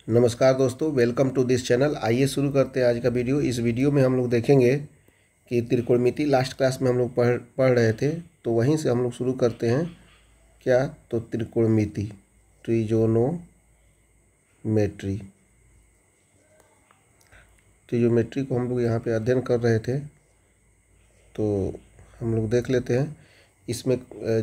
नमस्कार दोस्तों, welcome to this channel. आइए शुरू करते हैं आज का वीडियो। इस वीडियो में हम लोग देखेंगे कि त्रिकोणमिति लास्ट क्लास में हम लोग पढ़ रहे थे, तो वहीं से हम लोग शुरू करते हैं। क्या? तो त्रिकोणमिति, ट्रिजोनोमेट्री को हम लोग यहाँ पे अध्ययन कर रहे थे, तो हम लोग देख लेते हैं। इसमें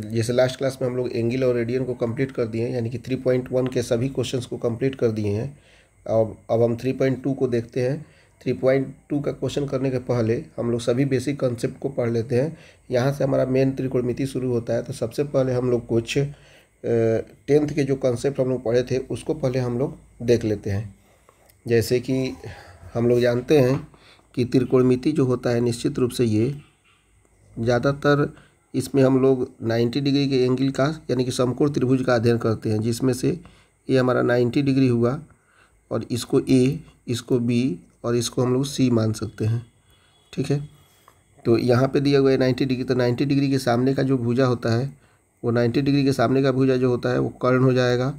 जैसे लास्ट क्लास में हम लोग एंगल और रेडियन को कंप्लीट कर दिए हैं, यानी कि 3.1 के सभी क्वेश्चंस को कंप्लीट कर दिए हैं। अब हम 3.2 को देखते हैं। 3.2 का क्वेश्चन करने के पहले हम लोग सभी बेसिक कंसेप्ट को पढ़ लेते हैं। यहाँ से हमारा मेन त्रिकोणमिति शुरू होता है। तो सबसे पहले हम लोग कुछ 10th के जो कंसेप्ट हम लोग पढ़े थे उसको पहले हम लोग देख लेते हैं। जैसे कि हम लोग जानते हैं कि त्रिकोणमिति जो होता है, निश्चित रूप से ये ज़्यादातर इसमें हम लोग 90 डिग्री के एंगल का, यानी कि समकोण त्रिभुज का अध्ययन करते हैं, जिसमें से ये हमारा 90 डिग्री हुआ और इसको ए, इसको बी और इसको हम लोग सी मान सकते हैं। ठीक है, तो यहाँ पे दिया हुआ है 90 डिग्री। तो 90 डिग्री के सामने का जो भुजा होता है, वो 90 डिग्री के सामने का भुजा जो होता है वो कर्ण हो जाएगा।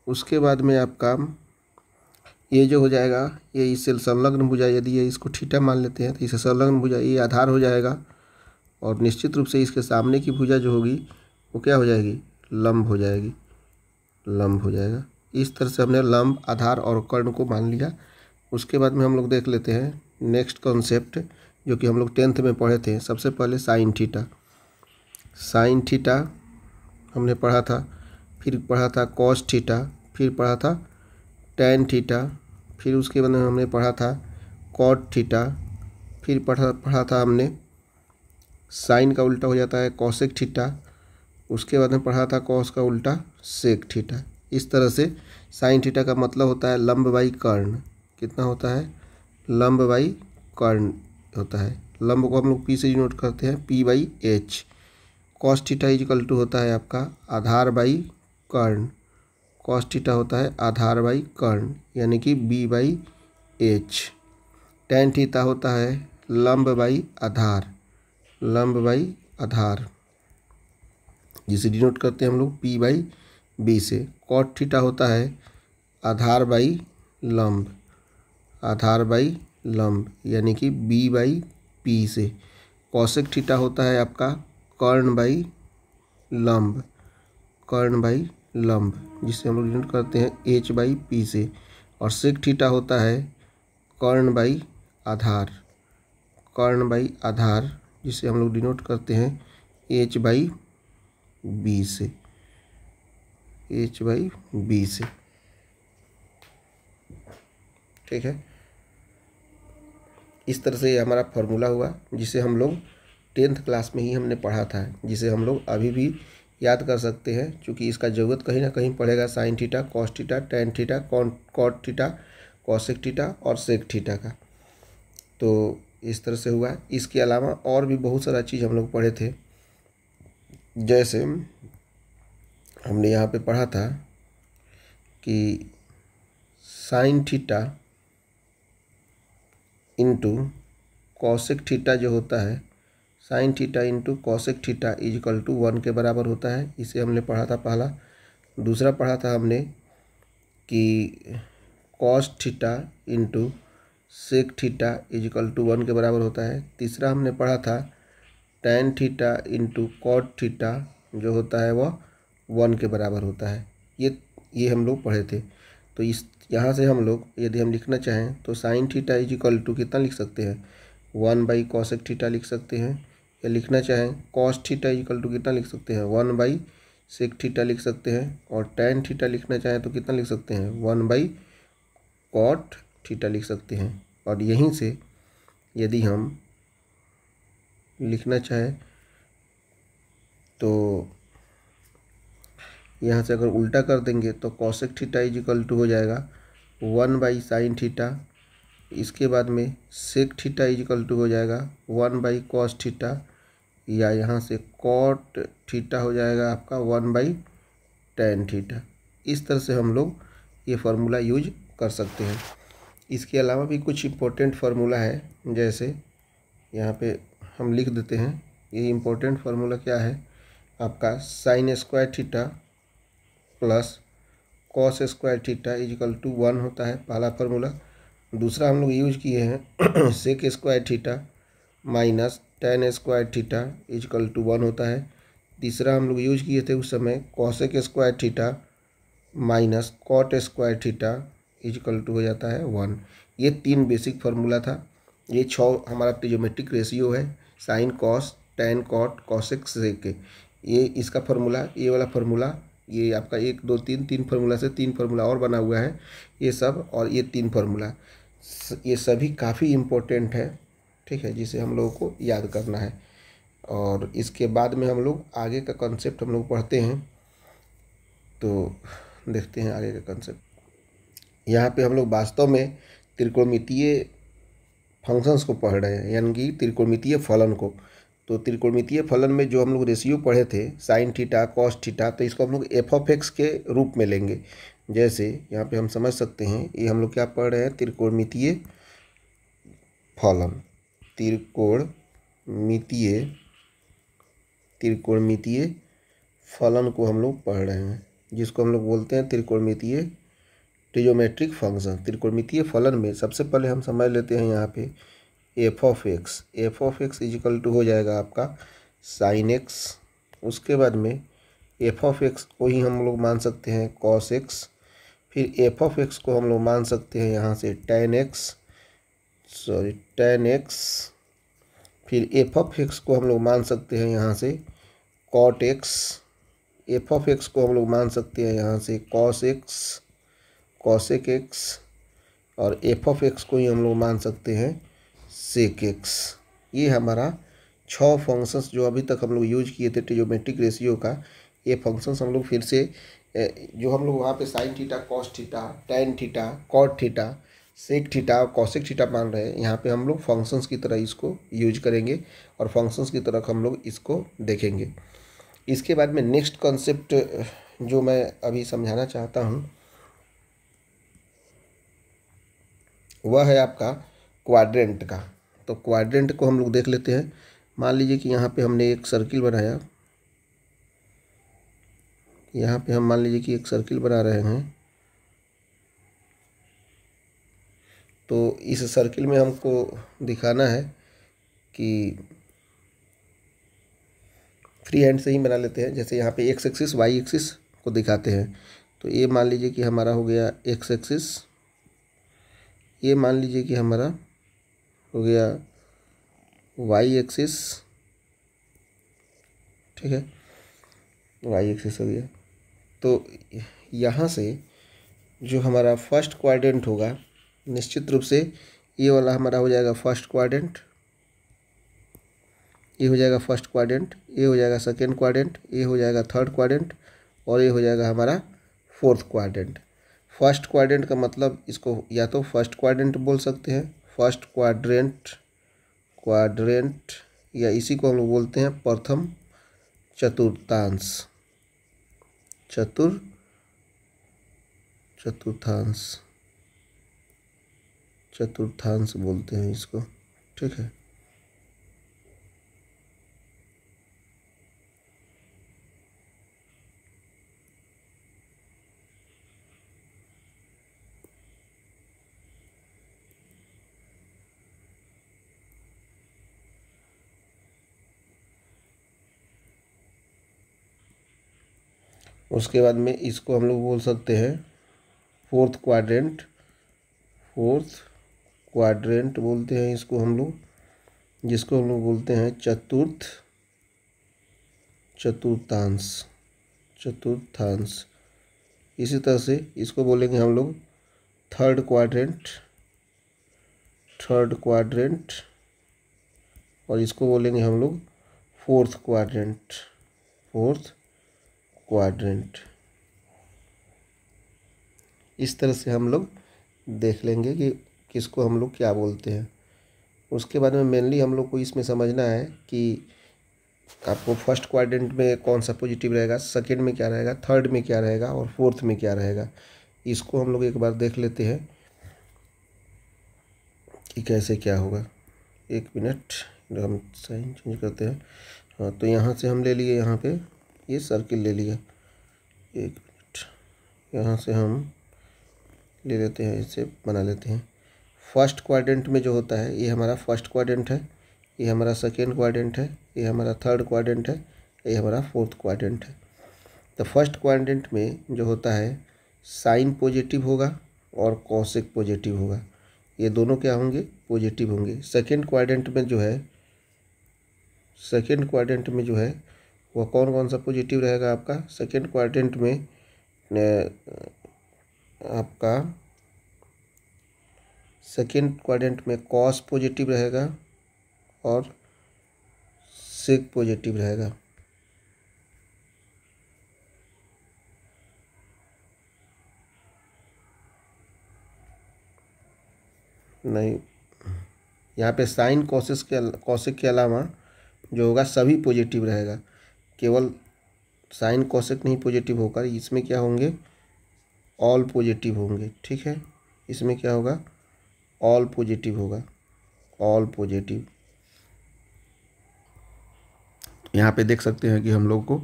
उसके बाद में आपका ये जो हो जाएगा, ये इससे संलग्न भुजा, यदि ये इसको थीटा मान लेते हैं तो इससे संलग्न भुजा ये आधार हो जाएगा। और निश्चित रूप से इसके सामने की भुजा जो होगी वो क्या हो जाएगी? लंब हो जाएगी, लंब हो जाएगा। इस तरह से हमने लंब, आधार और कर्ण को मान लिया। उसके बाद में हम लोग देख लेते हैं नेक्स्ट कॉन्सेप्ट, जो कि हम लोग 10th में पढ़े थे। सबसे पहले साइन थीटा। साइन थीटा हमने पढ़ा था, फिर पढ़ा था कॉस थीटा, फिर पढ़ा था टैन थीटा, फिर उसके बाद में हमने पढ़ा था कॉट थीटा, फिर पढ़ा था हमने साइन का उल्टा हो जाता है कॉसेक थीटा। उसके बाद में पढ़ा था कॉस का उल्टा सेक थीटा। इस तरह से साइन थीटा का मतलब होता है लंब बाई कर्ण। कितना होता है? लंब बाई कर्ण होता है। लंब को हम लोग पी से डिनोट करते हैं, P by H. Cos theta equal to होता है आपका आधार बाई कर्ण। कॉस थीटा होता है आधार बाई कर्ण, यानी कि B by H. Tan theta होता है लंब बाई आधार, लंब बाई आधार, जिसे डिनोट करते हैं हम लोग पी बाई बी से। कॉट थीटा होता है आधार बाई लंब, आधार बाई लंब, यानी कि बी बाई पी से। कॉसेक थीटा होता है आपका कर्ण बाई लंब, कर्ण बाई लंब, जिसे हम लोग डिनोट करते हैं एच बाई पी से। और सेक थीटा होता है कर्ण बाई आधार, कर्ण बाई आधार, जिसे हम लोग डिनोट करते हैं एच बाई बी से, एच बाई बी से। ठीक है, इस तरह से ये हमारा फॉर्मूला हुआ, जिसे हम लोग 10th क्लास में ही हमने पढ़ा था, जिसे हम लोग अभी भी याद कर सकते हैं, क्योंकि इसका ज़रूरत कहीं ना कहीं पड़ेगा sine theta, cos theta, tan theta, cot theta, cosec theta और सेक थीटा का। तो इस तरह से हुआ। इसके अलावा और भी बहुत सारा चीज़ हम लोग पढ़े थे। जैसे हमने यहाँ पे पढ़ा था कि sine theta into cosec theta जो होता है, sine theta into cosec theta equal to 1 के बराबर होता है। इसे हमने पढ़ा था पहला। दूसरा पढ़ा था हमने कि cos theta into sec theta equal to 1 के बराबर होता है। तीसरा हमने पढ़ा था tan theta into cot theta जो होता है वह 1 के बराबर होता है। ये हम लोग पढ़े थे। तो इस यहाँ से हम लोग यदि हम लिखना चाहें तो साइन थीटा इक्वल टू कितना लिख सकते हैं? 1 बाई कॉसेक थीटा लिख सकते हैं। या लिखना चाहें कॉस थीटा इक्वल टू कितना लिख सकते हैं? 1 बाई सेक थीटा लिख सकते हैं। और टैन थीटा लिखना चाहें तो कितना लिख सकते हैं? 1 बाई कॉट थीटा लिख सकते हैं। और यहीं से यदि हम लिखना चाहें तो यहाँ से अगर उल्टा कर देंगे तो कॉसेक थीटा इक्वल टू हो जाएगा 1 बाई साइन थीटा। इसके बाद में सेक थीटा इक्वल टू हो जाएगा 1 बाई कॉस थीटा, या यहाँ से कॉट थीटा हो जाएगा आपका 1 बाई टैन थीटा। इस तरह से हम लोग ये फार्मूला यूज कर सकते हैं। इसके अलावा भी कुछ इम्पोर्टेंट फार्मूला है, जैसे यहाँ पे हम लिख देते हैं। ये इम्पोर्टेंट फार्मूला क्या है आपका? Sine square theta plus cos square theta is equal to 1 होता है, पहला फार्मूला। दूसरा हम लोग यूज किए हैं sec square theta minus tan square theta is equal to 1 होता है। तीसरा हम लोग यूज किए थे उस समय cosec square theta minus cot square theta is equal to हो जाता है 1। ये 3 बेसिक फार्मूला था। ये 6 हमारा ट्रिग्नोमेट्रिक रेशियो है, sine cos tan cot cosec sec. ये इसका फार्मूला, ये वाला फार्मूला, ये आपका 1 2 3 3 फार्मूला से 3 फार्मूला और बना हुआ है ये सब, और ये 3 फार्मूला ये सभी काफ़ी इम्पोर्टेंट है, ठीक है, जिसे हम लोगों को याद करना है। और इसके बाद में हम लोग आगे का कॉन्सेप्ट हम लोग पढ़ते हैं, तो देखते हैं आगे का कॉन्सेप्ट। यहाँ पे हम लोग वास्तव में त्रिकोणमितीय फंक्शंस को पढ़ रहे हैं, यानी कि त्रिकोणमितीय फलन को। तो त्रिकोणमितीय फलन में जो हम लोग रेशियो पढ़े थे साइन थीटा कॉस थीटा, तो इसको हम लोग एफ ऑफ एक्स के रूप में लेंगे। जैसे यहाँ पे हम समझ सकते हैं, ये हम लोग क्या पढ़ रहे हैं, त्रिकोणमितीय फलन, त्रिकोणमितीय फलन को हम लोग पढ़ रहे हैं, जिसको हम लोग बोलते हैं त्रिकोणमितीय ट्रिग्नोमेट्रिक फंक्शन। त्रिकोणमितीय फलन में सबसे पहले हम समझ लेते हैं यहाँ पे f of x is equal to हो जाएगा आपका साइन एक्स। उसके बाद में एफ ऑफ एक्स को ही हम लोग मान सकते हैं कॉस एक्स। फिर एफ ऑफ एक्स को हम लोग मान सकते हैं यहाँ से टेन एक्स। फिर एफ ऑफ एक्स को हम लोग मान सकते हैं यहाँ से cot x. F of x को हम लोग मान सकते हैं यहाँ से कॉस एक्स, कॉसेक एक्स। और एफ ऑफ एक्स को ही हम लोग मान सकते हैं सेक एक्स। ये हमारा 6 फंक्शंस जो अभी तक हम लोग यूज किए थे ट्रिग्नोमेट्रिक रेशियो का, ये फंक्शंस हम लोग फिर से जो हम लोग वहाँ पे sine theta cos theta tan theta cot theta sec theta और कॉसेक थीटा मान रहे हैं, यहाँ पे हम लोग फंक्शंस की तरह इसको यूज करेंगे और फंक्शंस की तरह हम लोग इसको देखेंगे। इसके बाद में नेक्स्ट कॉन्सेप्ट जो मैं अभी समझाना चाहता हूँ वह है आपका क्वाड्रेंट का। तो क्वाड्रेंट को हम लोग देख लेते हैं। मान लीजिए कि यहाँ पे हमने एक सर्किल बनाया, यहाँ पे हम मान लीजिए कि एक सर्किल बना रहे हैं। तो इस सर्किल में हमको दिखाना है कि फ्री हैंड से ही बना लेते हैं। जैसे यहाँ पे एक्स एक्सिस वाई एक्सिस को दिखाते हैं, तो ये मान लीजिए कि हमारा हो गया एक्स एक्सिस, ये मान लीजिए कि हमारा हो गया वाई एक्सिस, ठीक है, वाई एक्सिस हो गया। तो यहाँ से जो हमारा फर्स्ट क्वाड्रेंट होगा, निश्चित रूप से ये वाला हमारा हो जाएगा फर्स्ट क्वाड्रेंट, ये हो जाएगा फर्स्ट क्वाड्रेंट, ये हो जाएगा सेकेंड क्वाड्रेंट, ये हो जाएगा थर्ड क्वाड्रेंट, और ये हो जाएगा हमारा फोर्थ क्वाड्रेंट। फर्स्ट क्वाड्रेंट का मतलब इसको या तो फर्स्ट क्वाड्रेंट बोल सकते हैं, फर्स्ट क्वाड्रेंट, या इसी को हम लोग बोलते हैं प्रथम चतुर्थांश, चतुर्थांश बोलते हैं इसको, ठीक है। उसके बाद में इसको हम लोग बोल सकते हैं फोर्थ क्वाड्रेंट बोलते हैं इसको हम लोग, जिसको हम लोग बोलते हैं चतुर्थांश। इसी तरह से इसको बोलेंगे हम लोग थर्ड क्वाड्रेंट, और इसको बोलेंगे हम लोग फोर्थ क्वाड्रेंट। इस तरह से हम लोग देख लेंगे कि किसको हम लोग क्या बोलते हैं। उसके बाद में मेनली हम लोग को इसमें समझना है कि आपको फर्स्ट क्वाड्रेंट में कौन सा पॉजिटिव रहेगा, सेकंड में क्या रहेगा, थर्ड में क्या रहेगा और फोर्थ में क्या रहेगा। इसको हम लोग एक बार देख लेते हैं कि कैसे क्या होगा। एक मिनट, हम साइन चेंज करते हैं। हाँ, तो यहाँ से हम ले लिए, यहाँ पे ये सर्किल ले लिया, एक मिनट, यहाँ से हम ले लेते हैं, इसे बना लेते हैं। फर्स्ट क्वाड्रेंट में जो होता है ये हमारा फर्स्ट क्वाड्रेंट है, ये हमारा सेकेंड क्वाड्रेंट है, ये हमारा थर्ड क्वाड्रेंट है, ये हमारा फोर्थ क्वाड्रेंट है। तो फर्स्ट क्वाड्रेंट में जो होता है साइन पॉजिटिव होगा और कॉसेक पॉजिटिव होगा, ये दोनों क्या होंगे, पॉजिटिव होंगे। सेकेंड क्वाड्रेंट में जो है वह कौन कौन सा पॉजिटिव रहेगा आपका। सेकेंड क्वाड्रेंट में आपका सेकेंड क्वाड्रेंट में कॉस पॉजिटिव रहेगा और सेक पॉजिटिव रहेगा। नहीं, यहाँ पे साइन कॉसेक के अलावा जो होगा सभी पॉजिटिव रहेगा, केवल साइन कॉसेक नहीं पॉजिटिव होकर इसमें क्या होंगे, ऑल पॉजिटिव होंगे। ठीक है, इसमें क्या होगा, ऑल पॉजिटिव होगा, ऑल पॉजिटिव। यहाँ पे देख सकते हैं कि हम लोग को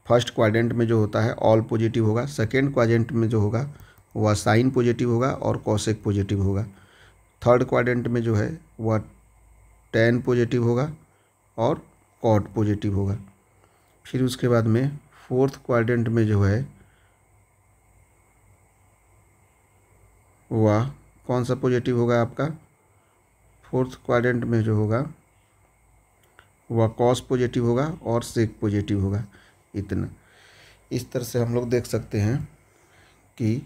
फर्स्ट क्वाड्रेंट में जो होता है ऑल पॉजिटिव होगा, सेकेंड क्वाड्रेंट में जो होगा वह साइन पॉजिटिव होगा और कॉसेक पॉजिटिव होगा, थर्ड क्वाड्रेंट में जो है वह टेन पॉजिटिव होगा और कॉट पॉजिटिव होगा। फिर उसके बाद में फोर्थ क्वाड्रेंट में जो है वह कौन सा पॉजिटिव होगा आपका, फोर्थ क्वाड्रेंट में जो होगा वह कॉस पॉजिटिव होगा और सेक पॉजिटिव होगा। इतना, इस तरह से हम लोग देख सकते हैं कि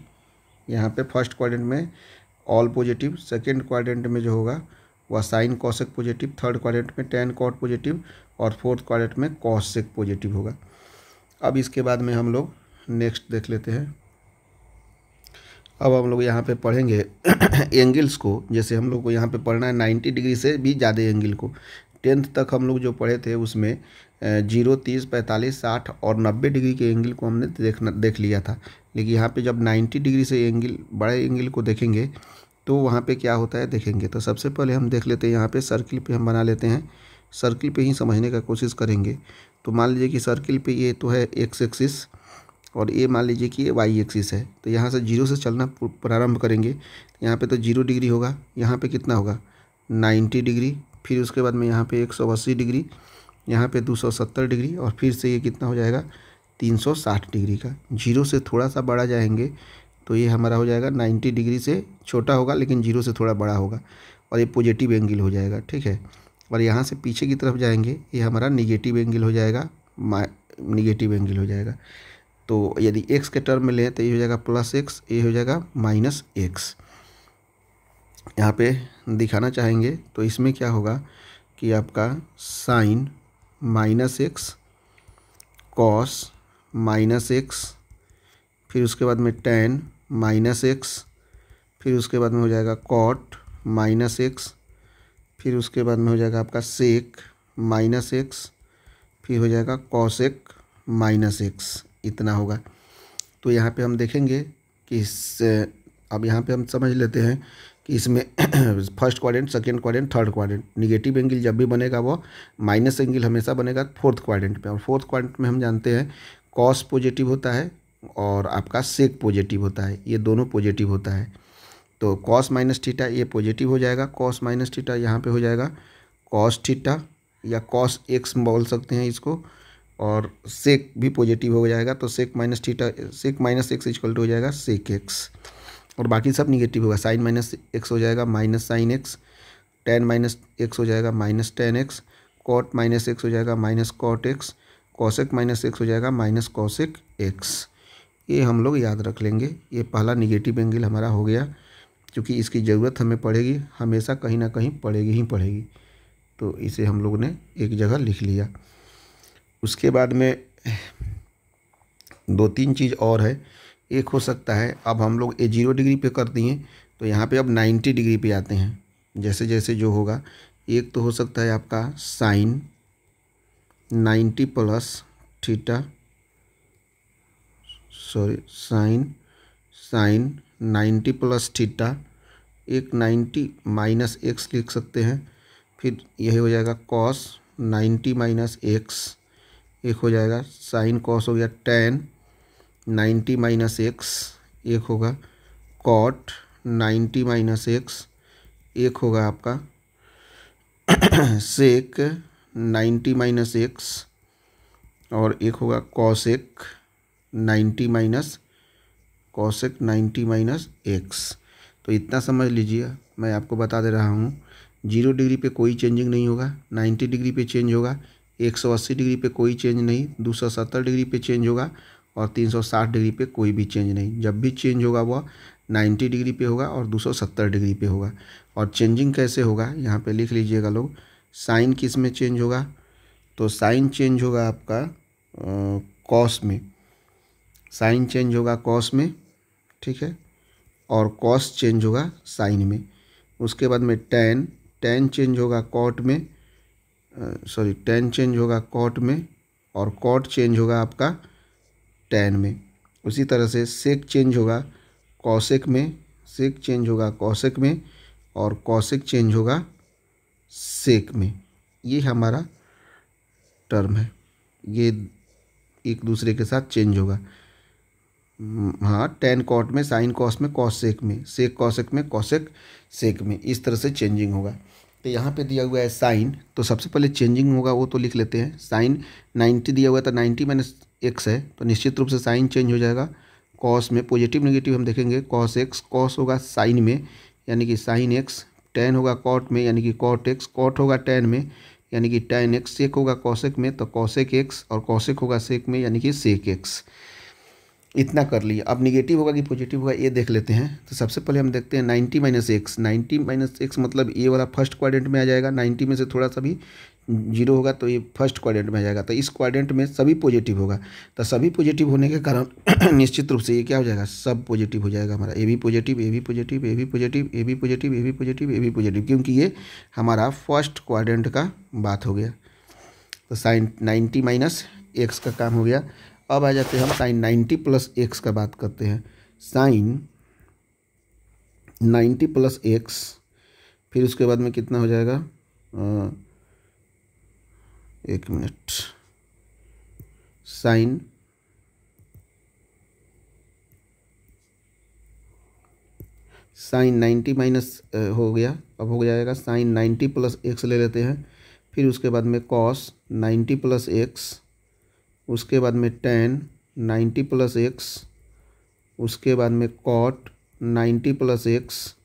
यहाँ पे फर्स्ट क्वाड्रेंट में ऑल पॉजिटिव, सेकेंड क्वाड्रेंट में जो होगा वह sign cosec positive, third quadrant में टेन कॉट पॉजिटिव और फोर्थ क्वाड्रेंट में कॉस सेक पॉजिटिव होगा। अब इसके बाद में हम लोग नेक्स्ट देख लेते हैं। अब हम लोग यहाँ पे पढ़ेंगे एंगल्स को। जैसे हम लोग को यहाँ पे पढ़ना है 90 डिग्री से भी ज़्यादा एंगल को। 10th तक हम लोग जो पढ़े थे उसमें 0, 30, 45, 60 और 90 डिग्री के एंगल को हमने देख लिया था। लेकिन यहाँ पे जब 90 डिग्री से एंगल, बड़े एंगल को देखेंगे तो वहाँ पे क्या होता है देखेंगे। तो सबसे पहले हम देख लेते हैं, यहाँ पे सर्किल पे हम बना लेते हैं, सर्किल पे ही समझने का कोशिश करेंगे। तो मान लीजिए कि सर्किल पे ये तो है एक्स एक्सिस और ये मान लीजिए कि ये वाई एक्सिस है। तो यहाँ से 0 से चलना प्रारंभ करेंगे। यहाँ पे तो 0 डिग्री होगा, यहाँ पे कितना होगा 90 डिग्री, फिर उसके बाद में यहाँ पे 180 डिग्री, यहाँ पे 270 डिग्री और फिर से ये कितना हो जाएगा 360 डिग्री का। 0 से थोड़ा सा बढ़ा जाएंगे तो ये हमारा हो जाएगा 90 डिग्री से छोटा होगा लेकिन 0 से थोड़ा बड़ा होगा और ये पॉजिटिव एंगल हो जाएगा। ठीक है, और यहाँ से पीछे की तरफ जाएंगे ये हमारा निगेटिव एंगल हो जाएगा, निगेटिव एंगल हो जाएगा। तो यदि x के टर्म में लें तो ये हो जाएगा +x, ये हो जाएगा -x। यहाँ पे दिखाना चाहेंगे तो इसमें क्या होगा कि आपका साइन -x, कॉस -x, फिर उसके बाद में टेन -x, फिर उसके बाद में हो जाएगा कॉट -x, फिर उसके बाद में हो जाएगा आपका सेक -x, फिर हो जाएगा कॉसेक -x। इतना होगा। तो यहाँ पे हम देखेंगे कि अब यहाँ पे हम समझ लेते हैं कि इसमें first quadrant, second quadrant, third quadrant, negative angle जब भी बनेगा वो माइनस एंगल हमेशा बनेगा फोर्थ क्वाड्रेंट पे। और फोर्थ क्वाड्रेंट में हम जानते हैं कॉस पॉजिटिव होता है और आपका सेक पॉजिटिव होता है, ये दोनों पॉजिटिव होता है। तो कॉस माइनस थीटा ये पॉजिटिव हो जाएगा, कॉस माइनस थीटा यहाँ पे हो जाएगा कॉस थीटा या कॉस एक्स बोल सकते हैं इसको, और सेक भी पॉजिटिव हो जाएगा तो sec minus theta, sec minus x equal to हो जाएगा सेक एक्स, और बाकी सब निगेटिव होगा। साइन माइनस एक्स हो जाएगा minus sine x, tan minus x हो जाएगा minus tan x, cot minus x हो जाएगा minus cot x, cosec minus x हो जाएगा माइनस कॉसेक एक्स। ये हम लोग याद रख लेंगे। ये पहला निगेटिव एंगल हमारा हो गया, क्योंकि इसकी ज़रूरत हमें पड़ेगी, हमेशा कहीं ना कहीं पड़ेगी ही पड़ेगी। तो इसे हम लोग ने एक जगह लिख लिया। उसके बाद में 2-3 चीज़ और है। एक हो सकता है अब हम लोग ये 0 डिग्री पे कर दिए तो यहाँ पे अब 90 डिग्री पे आते हैं। जैसे जैसे जो होगा, एक तो हो सकता है आपका sine 90 plus theta, sorry sine 90 plus theta, एक 90 माइनस एक्स लिख सकते हैं, फिर यही हो जाएगा कॉस 90 माइनस एक्स, एक हो जाएगा साइन कॉस हो गया टेन 90 माइनस एक्स, एक होगा कॉट 90 माइनस एक्स, एक होगा आपका सेक 90 माइनस एक्स, और एक होगा कॉसेक 90 माइनस एक्स। तो इतना समझ लीजिए, मैं आपको बता दे रहा हूँ 0 डिग्री पे कोई चेंजिंग नहीं होगा, 90 डिग्री पे चेंज होगा, 180 डिग्री पे कोई चेंज नहीं, 270 डिग्री पे चेंज होगा, और 360 डिग्री पे कोई भी चेंज नहीं। जब भी चेंज होगा वह 90 डिग्री पे होगा और 270 डिग्री पे होगा। और चेंजिंग कैसे होगा यहाँ पे लिख लीजिएगा लोग, साइन किस में चेंज होगा, तो साइन चेंज होगा आपका कॉस में, साइन चेंज होगा कॉस में, ठीक है, और कॉस चेंज होगा साइन में। उसके बाद में टेन चेंज होगा कॉट में, टेन चेंज होगा कॉट में, और कॉट चेंज होगा आपका टेन में। उसी तरह से सेक चेंज होगा कॉसेक में, सेक चेंज होगा कॉसेक में, और कॉसेक चेंज होगा सेक में। ये हमारा टर्म है, ये एक दूसरे के साथ चेंज होगा। हाँ, टेन कॉट में, साइन कॉस में, कॉस सेक में, सेक कॉसेक में, कॉसेक सेक में, इस तरह से चेंजिंग होगा। तो यहाँ पे दिया हुआ है साइन, तो सबसे पहले चेंजिंग होगा वो तो लिख लेते हैं। साइन 90 दिया हुआ है तो 90 माइनस एक्स है, तो निश्चित रूप से साइन चेंज हो जाएगा। कॉस में पॉजिटिव नेगेटिव हम देखेंगे, कॉस एक्स, कॉस होगा साइन में यानी कि साइन एक्स, टेन होगा कॉट में यानी कि कॉट एक्स, कॉट होगा टेन में यानी कि टेन एक्स, सेक होगा कॉसेक में तो कॉसेक एक्स, और कॉसेक होगा सेक में यानी कि सेक एक्स। इतना कर लिया। अब निगेटिव होगा कि पॉजिटिव होगा ये देख लेते हैं। तो सबसे पहले हम देखते हैं 90 माइनस एक्स, 90 माइनस एक्स मतलब ये वाला फर्स्ट क्वाड्रेंट में आ जाएगा, 90 में से थोड़ा सा भी जीरो होगा तो ये फर्स्ट क्वाड्रेंट में आ जाएगा। तो इस क्वाड्रेंट में सभी पॉजिटिव होगा, तो सभी पॉजिटिव होने के कारण निश्चित रूप से ये क्या हो जाएगा, सब पॉजिटिव हो जाएगा हमारा। ए भी पॉजिटिव, ए भी पॉजिटिव, ए भी पॉजिटिव, ए भी पॉजिटिव, ए भी पॉजिटिव, ए भी पॉजिटिव, क्योंकि ये हमारा फर्स्ट क्वाड्रेंट का बात हो गया। तो साइन 90 माइनस एक्स का काम हो गया। अब आ जाते हैं हम साइन 90 प्लस एक्स का बात करते हैं। साइन 90 प्लस एक्स, फिर उसके बाद में कितना हो जाएगा, एक मिनट, साइन साइन 90 माइनस हो गया, अब हो जाएगा साइन 90 प्लस एक्स ले लेते हैं। फिर उसके बाद में कॉस 90 प्लस एक्स, उसके बाद में टेन 90 प्लस एक्स, उसके बाद में कॉट 90 प्लस एक्स,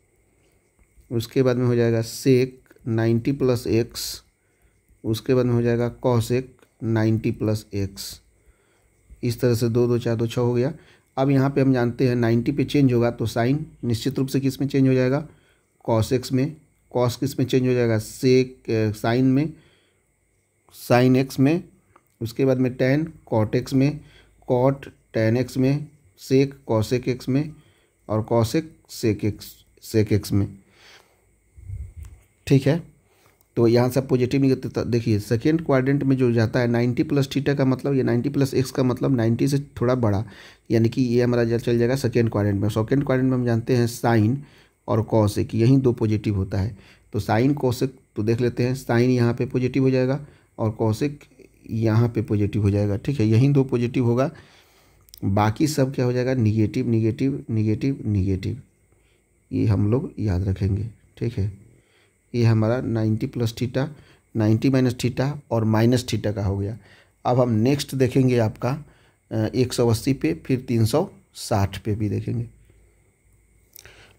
उसके बाद में हो जाएगा सेक 90 प्लस एक्स, उसके बाद में हो जाएगा कॉसेक 90 प्लस एक्स। इस तरह से 2 2 4 2 6 हो गया। अब यहाँ पे हम जानते हैं 90 पे चेंज होगा तो साइन निश्चित रूप से किस में चेंज हो जाएगा, कॉस एक्स में, कॉस किस में चेंज हो जाएगा, सेक साइन में, साइन एक्स में, उसके बाद में टेन कॉट एक्स में, कॉट टेन एक्स में, सेक कॉसेक एक्स में, और कॉसेक सेक एक्स में। ठीक है, तो यहाँ सब पॉजिटिव निकलते। देखिए सेकेंड क्वाड्रेंट में जो जाता है 90 प्लस थीटा का मतलब, ये 90 प्लस एक्स का मतलब 90 से थोड़ा बड़ा, यानी कि ये हमारा चल जाएगा सेकेंड क्वाड्रेंट में। सेकेंड क्वाड्रेंट में हम जानते हैं साइन और कॉसेक यहीं 2 पॉजिटिव होता है, तो साइन कॉसेक तो देख लेते हैं, साइन यहाँ पे पॉजिटिव हो जाएगा और कॉसेक यहाँ पे पॉजिटिव हो जाएगा। ठीक है, यहीं 2 पॉजिटिव होगा, बाकी सब क्या हो जाएगा, निगेटिव निगेटिव निगेटिव निगेटिव। ये हम लोग याद रखेंगे। ठीक है, ये हमारा 90 प्लस थीटा, 90 माइनस थीटा और माइनस थीटा का हो गया। अब हम नेक्स्ट देखेंगे आपका 180 पे, फिर 360 पे भी देखेंगे।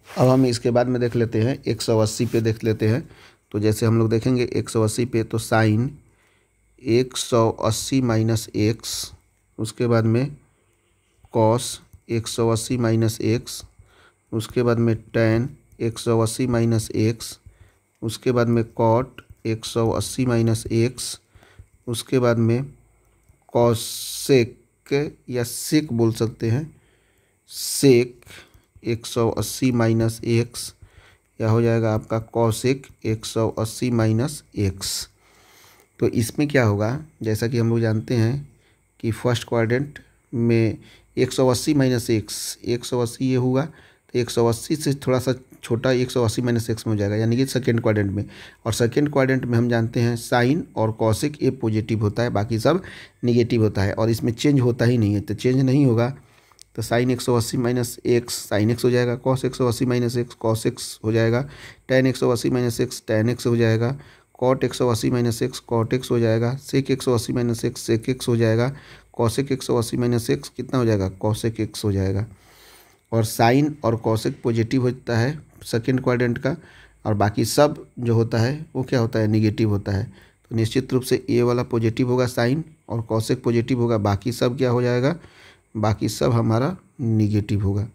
अब हम इसके बाद में देख लेते हैं 180 पे देख लेते हैं। तो जैसे हम लोग देखेंगे 180 पे, तो साइन 180 माइनस एक्स, उसके बाद में कॉस 180 माइनस एक्स, उसके बाद में टेन 180 माइनस एक्स, उसके बाद में कॉट 180 माइनस एक्स, उसके बाद में कॉसेक या सेक बोल सकते हैं, सेक 180 माइनस एक्स, या हो जाएगा आपका कॉसेक 180 माइनस एक्स। तो इसमें क्या होगा, जैसा कि हम लोग जानते हैं कि फर्स्ट क्वाड्रेंट में 180 माइनस एक्स, 180 ये होगा तो 180 से थोड़ा सा छोटा 180 माइनस एक्स में हो जाएगा, यानी कि सेकेंड क्वाड्रेंट में। और सेकेंड क्वाड्रेंट में हम जानते हैं साइन और कॉसेक ये पॉजिटिव होता है, बाकी सब निगेटिव होता है, और इसमें चेंज होता ही नहीं है। तो चेंज नहीं होगा तो sine 180 minus x sine x हो जाएगा, cos 180 minus x cos x हो जाएगा, tan 180 minus x tan x हो जाएगा, cot 180 minus x cot x हो जाएगा, sec 180 minus x sec x हो जाएगा, कॉसेक 180 माइनस एक्स कितना हो जाएगा, कॉसेक एक्स हो जाएगा। और साइन और कॉसेक पॉजिटिव होता है सेकेंड क्वाड्रेंट का, और बाकी सब जो होता है वो क्या होता है, निगेटिव होता है। तो निश्चित रूप से ये वाला पॉजिटिव होगा साइन, और कॉसेक पॉजिटिव होगा, बाकी सब क्या हो जाएगा, बाकी सब हमारा निगेटिव होगा,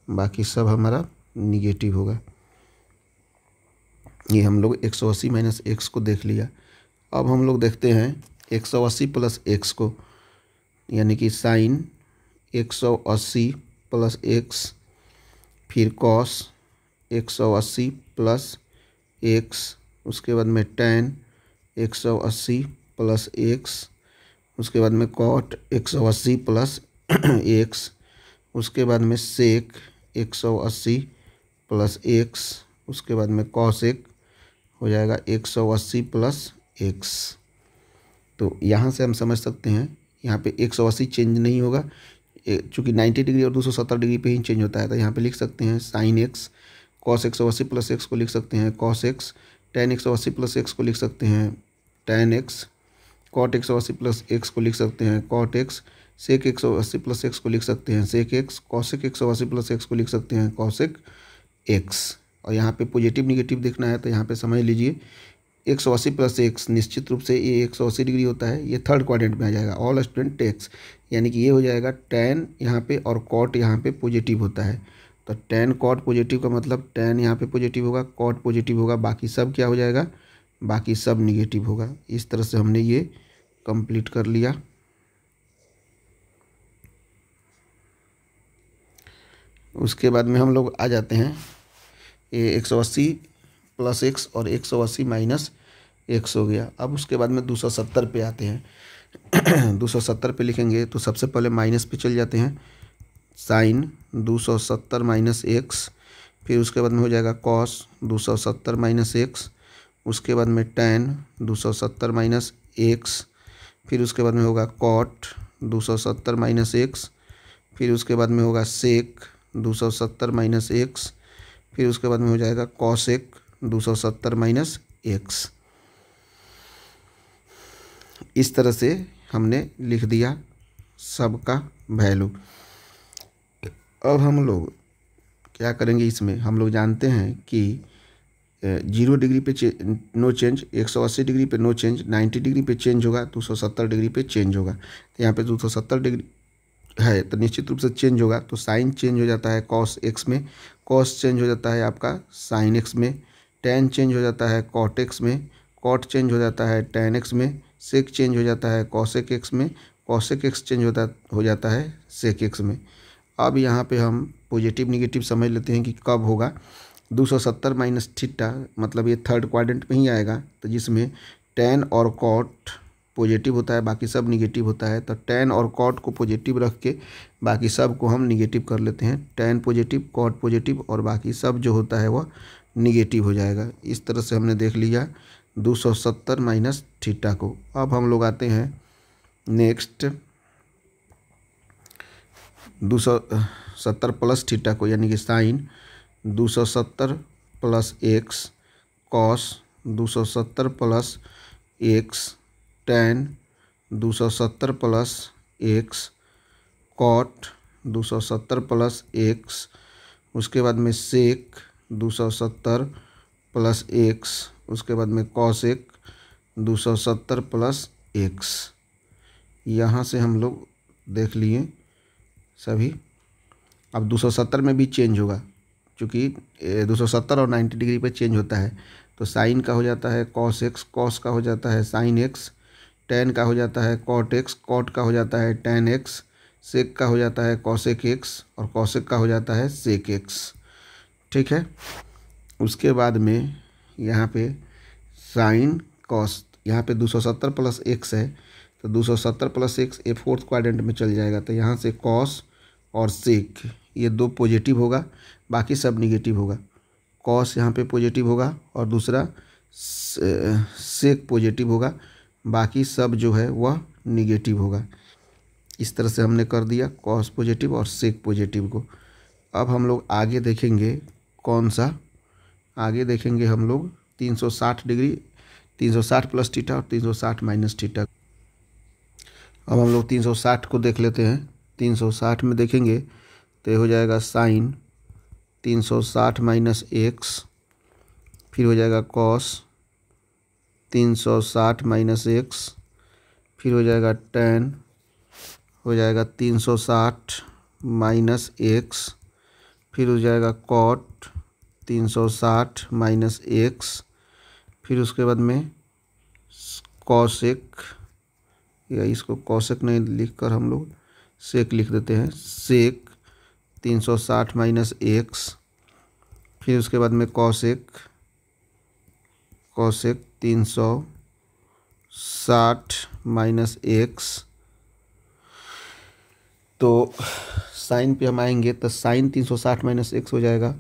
बाकी सब हमारा निगेटिव होगा। ये हम लोग 180 माइनस एक्स को देख लिया। अब हम लोग देखते हैं 180 प्लस एक्स को, यानी कि साइन 180 प्लस एक्स, फिर कॉस 180 प्लस एक्स, उसके बाद में टेन 180 प्लस एक्स, उसके बाद में कॉट 180 प्लस एक्स, उसके बाद में सेक 180 प्लस एक्स, उसके बाद में कॉसेक हो जाएगा 180 प्लस एक्स। तो यहाँ से हम समझ सकते हैं यहाँ पे 180 चेंज नहीं होगा, चूँकि 90 डिग्री और 270 डिग्री पे ही चेंज होता है। तो यहाँ पे लिख सकते हैं sine x, cos 180 plus x को लिख सकते हैं cos x, tan 180 plus x को लिख सकते हैं tan x, cot 180 plus x को लिख सकते हैं cot x, sec 180 plus x को लिख सकते हैं sec x, cosec 180 plus x को लिख सकते हैं कॉसेक एक्स। और यहाँ पे पॉजिटिव निगेटिव देखना है तो यहाँ पे समझ लीजिए 180 प्लस एक्स निश्चित रूप से ये 180 डिग्री होता है, ये थर्ड क्वाड्रेंट में आ जाएगा। ऑल स्टूडेंट टेक्स, यानी कि ये हो जाएगा टेन यहाँ पे और कॉट यहाँ पे पॉजिटिव होता है। तो टेन कॉट पॉजिटिव का मतलब टेन यहाँ पे पॉजिटिव होगा, कॉट पॉजिटिव होगा, बाकी सब क्या हो जाएगा, बाकी सब निगेटिव होगा। इस तरह से हमने ये कंप्लीट कर लिया। उसके बाद में हम लोग आ जाते हैं ये 180 प्लस एक्स और 180 माइनस एक्स हो गया। अब उसके बाद में 270 पे आते हैं 270 पे लिखेंगे तो सबसे पहले माइनस पे चल जाते हैं, साइन 270 माइनस एक्स, फिर उसके बाद में हो जाएगा कॉस 270 माइनस एक्स, उसके बाद में टेन 270 माइनस एक्स, फिर उसके बाद में होगा कॉट 270 माइनस एक्स, फिर उसके बाद में होगा सेक 270 माइनस एक्स, फिर उसके बाद में हो जाएगा कॉसेक 270 माइनस एक्स। इस तरह से हमने लिख दिया सबका वैल्यू। अब हम लोग क्या करेंगे, इसमें हम लोग जानते हैं कि 0 डिग्री पे नो चेंज, 180 डिग्री पे नो चेंज, 90 डिग्री पे चेंज होगा, 270 डिग्री पे चेंज होगा। तो यहाँ पे 270 डिग्री है तो निश्चित रूप से चेंज होगा। तो साइन चेंज हो जाता है कॉस एक्स में, कॉस चेंज हो जाता है आपका साइन एक्स में, टेन चेंज हो जाता है कॉट एक्स में, कॉट चेंज हो जाता है टेन एक्स में, सेक चेंज हो जाता है कॉसेक एक्स में, कॉसेक एक्स चेंज हो जाता है सेक एक्स में। अब यहाँ पे हम पॉजिटिव निगेटिव समझ लेते हैं कि कब होगा। 270 माइनस थीटा मतलब ये थर्ड क्वाड्रेंट में ही आएगा, तो जिसमें टेन और कॉट पॉजिटिव होता है, बाकी सब निगेटिव होता है। तो टेन और कॉट को पॉजिटिव रख के बाकी सब को हम निगेटिव कर लेते हैं, टेन पॉजिटिव कॉट पॉजिटिव और बाकी सब जो होता है वह निगेटिव हो जाएगा। इस तरह से हमने देख लिया 270 माइनस थीटा को। अब हम लोग आते हैं नेक्स्ट 270 प्लस थीटा को, यानी कि sine 270 plus x, cos 270 plus x, tan 270 plus x, cot 270 plus x, उसके बाद में सेक 270 प्लस एक्स, उसके बाद में कॉसेक 270 प्लस एक्स। यहाँ से हम लोग देख लिए सभी। अब 270 में भी चेंज होगा, क्योंकि 270 और 90 डिग्री पे चेंज होता है। तो साइन का हो जाता है कॉस एक्स, कॉस का हो जाता है साइन एक्स, टेन का हो जाता है कॉट एक्स, कॉट का हो जाता है टेन एक्स, सेक का हो जाता है कॉसेक एक्स और कॉसेक का हो जाता है सेक एक्स। ठीक है। उसके बाद में यहाँ पे साइन कॉस, यहाँ पे 270 प्लस एक्स है तो 270 प्लस एक्स ये फोर्थ क्वाड्रेंट में चल जाएगा। तो यहाँ से कॉस और सेक ये दो पॉजिटिव होगा, बाकी सब निगेटिव होगा। कॉस यहाँ पे पॉजिटिव होगा और दूसरा सेक पॉजिटिव होगा, बाकी सब जो है वह निगेटिव होगा। इस तरह से हमने कर दिया कॉस पॉजिटिव और सेक पॉजिटिव को। अब हम लोग आगे देखेंगे कौन सा, आगे देखेंगे हम लोग 360 डिग्री, 360 प्लस थीटा और 360 माइनस थीटा। अब हम लोग 360 को देख लेते हैं। 360 में देखेंगे तो ये हो जाएगा साइन 360 माइनस एक्स, फिर हो जाएगा कॉस 360 माइनस एक्स, फिर हो जाएगा टेन, हो जाएगा 360 माइनस एक्स, फिर हो जाएगा कॉट 360 माइनस एक्स, फिर उसके बाद में कॉसेक, या इसको कॉसेक नहीं लिखकर हम लोग सेक लिख देते हैं, सेक 360 माइनस एक्स, फिर उसके बाद में कॉसेक, कॉसेक 360 माइनस एक्स। तो साइन पे हम आएंगे तो साइन 360 माइनस एक्स हो जाएगा,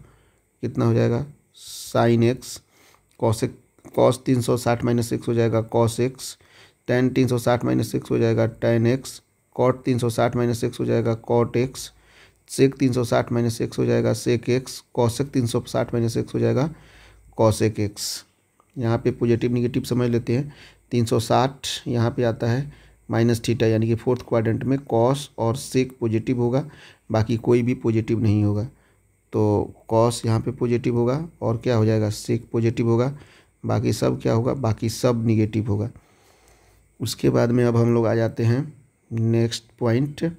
कितना हो जाएगा sine x, cosec cos 360 minus x हो जाएगा cos x, tan 360 minus x हो जाएगा tan x, cot 360 minus x हो जाएगा cot x, sec 360 minus x हो जाएगा sec x, cosec 360 minus x हो जाएगा कॉसेक एक्स। यहाँ पे पॉजिटिव निगेटिव समझ लेते हैं। 360 यहाँ पे आता है माइनस थीटा, यानी कि फोर्थ क्वाड्रेंट में कॉस और सेक पॉजिटिव होगा, बाकी कोई भी पॉजिटिव नहीं होगा। तो कॉस यहाँ पे पॉजिटिव होगा और क्या हो जाएगा सेक पॉजिटिव होगा, बाकी सब क्या होगा, बाकी सब निगेटिव होगा। उसके बाद में अब हम लोग आ जाते हैं next point,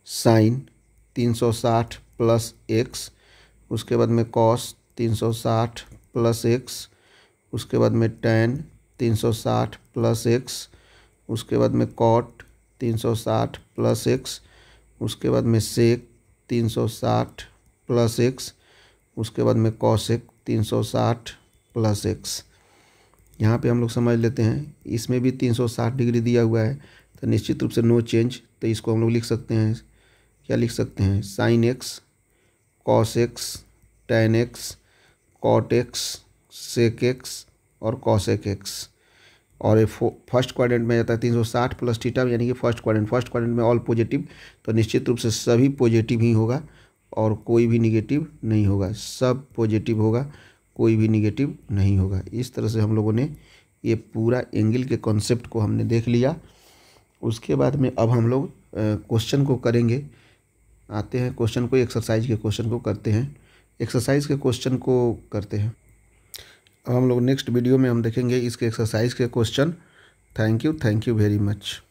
sine 360 plus x, उसके बाद में कॉस 360 प्लस एक्स, उसके बाद में टेन 360 प्लस एक्स, उसके बाद में कॉट 360 प्लस एक्स, उसके बाद में सेक 360 प्लस एक्स, उसके बाद में कॉसेक 360 प्लस एक्स। यहाँ पे हम लोग समझ लेते हैं, इसमें भी 360 डिग्री दिया हुआ है तो निश्चित रूप से नो चेंज, तो इसको हम लोग लिख सकते हैं, क्या लिख सकते हैं, sine x, cos x, tan x, cot x, sec x और कॉसेक एक्स। और ये फर्स्ट क्वाड्रेंट में जाता है 360 प्लस थीटा, यानी कि फर्स्ट क्वाड्रेंट में ऑल पॉजिटिव, तो निश्चित रूप से सभी पॉजिटिव ही होगा और कोई भी निगेटिव नहीं होगा, सब पॉजिटिव होगा, कोई भी निगेटिव नहीं होगा। इस तरह से हम लोगों ने ये पूरा एंगल के कॉन्सेप्ट को हमने देख लिया। उसके बाद में अब हम लोग क्वेश्चन को करेंगे, आते हैं क्वेश्चन को, एक्सरसाइज के क्वेश्चन को करते हैं, एक्सरसाइज के क्वेश्चन को करते हैं। अब हम लोग नेक्स्ट वीडियो में हम देखेंगे इसके एक्सरसाइज के question. Thank you very much.